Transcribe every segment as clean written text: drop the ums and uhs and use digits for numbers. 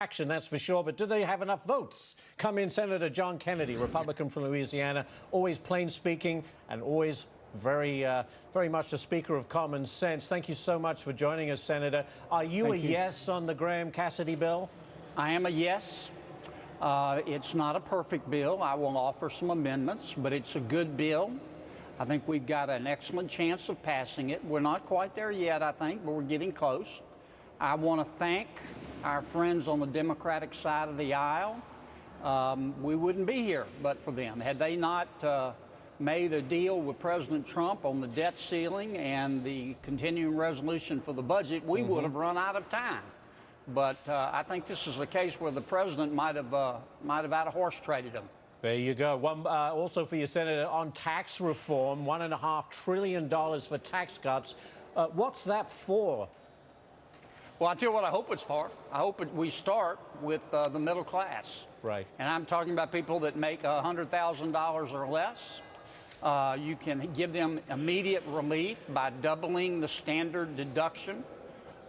action, that's for sure, but do they have enough votes? Come in, Senator John Kennedy, Republican from Louisiana, always plain speaking and always very much a speaker of common sense. Thank you so much for joining us, Senator. Are you yes on the Graham-Cassidy bill? I am a yes. It's not a perfect bill. I will offer some amendments, but it's a good bill. I think we've got an excellent chance of passing it. We're not quite there yet, I think, but we're getting close. I want to thank our friends on the Democratic side of the aisle. We wouldn't be here but for them. Had they not made a deal with President Trump on the debt ceiling and the continuing resolution for the budget, we would have run out of time. But I think this is a case where the president might have out of horse traded him. There you go. One also for you, Senator, on tax reform, $1.5 trillion for tax cuts. What's that for? Well, I'll tell you what I hope it's for. I hope we start with the middle class. Right. And I'm talking about people that make $100,000 or less. You can give them immediate relief by doubling the standard deduction.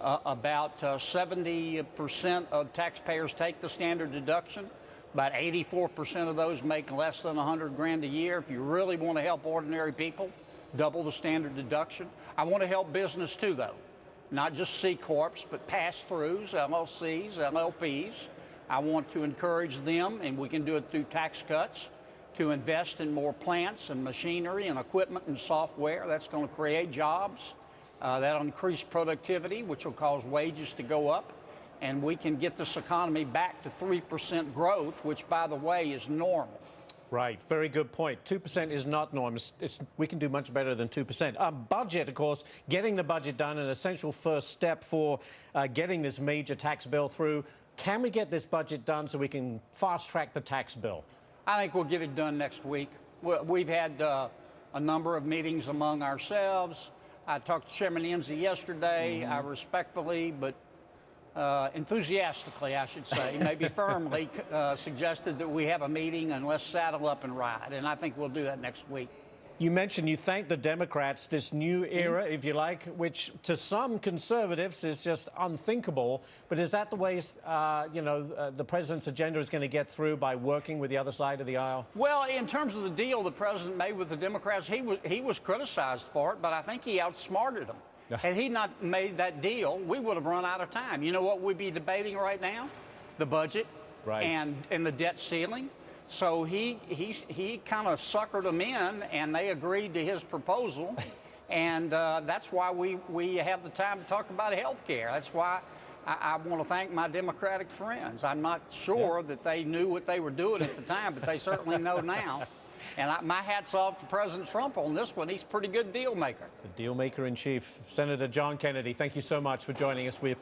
About 70% of taxpayers take the standard deduction. About 84% of those make less than $100 grand a year. If you really want to help ordinary people, double the standard deduction. I want to help business too, though. Not just C Corps, but pass-throughs, LLCs, LLPs. I want to encourage them, and we can do it through tax cuts, to invest in more plants and machinery and equipment and software. That's going to create jobs. That'll increase productivity, which will cause wages to go up. And we can get this economy back to 3% growth, which, by the way, is normal. Right. Very good point. 2% is not normal. We can do much better than 2%. Budget, of course, getting the budget done, an essential first step for getting this major tax bill through. Can we get this budget done so we can fast-track the tax bill? I think we'll get it done next week. We've had a number of meetings among ourselves. I talked to Chairman Enzi yesterday. I respectfully, but enthusiastically, I should say, maybe firmly, suggested that we have a meeting and let's saddle up and ride. And I think we'll do that next week. You mentioned you thank the Democrats, this new era, if you like, which to some conservatives is just unthinkable. But is that the way, the president's agenda is going to get through, by working with the other side of the aisle? Well, in terms of the deal the president made with the Democrats, he was criticized for it, but I think he outsmarted them. Had he not made that deal, we would have run out of time. You know what we'd be debating right now? The budget, right, and the debt ceiling. So he kind of suckered them in, and they agreed to his proposal. And that's why we have the time to talk about health care. That's why I want to thank my Democratic friends. I'm not sure that they knew what they were doing at the time, but they certainly know now. And my hat's off to President Trump on this one. He's a pretty good deal maker. The deal maker in chief, Senator John Kennedy, thank you so much for joining us. We appreciate it.